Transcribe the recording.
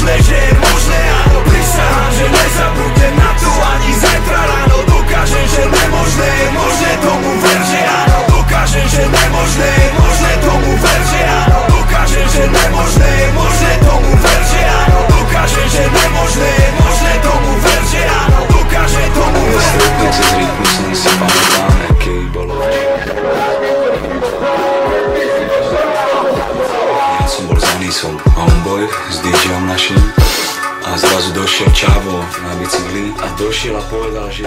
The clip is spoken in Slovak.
možné, že je možné, áno, prisahám, že nezabudnem na to ani zajtra ráno. Dokážem, že nemožné je možné, tomu ver, že áno. Dokážem, že nemožné je možné, tomu ver, že áno. Dokážem, že nemožné je možné, tomu ver, že áno. Dokážem, že nemožné je možné, tomu ver, že áno. Dokážem, tomu ver. Stretnúť sa z rytmu som si pamätám, aký bolo. Ja som bol zanísol homeboy s DJom našim a zrazu došiel Čavo na bicykli a došiel a povedal, že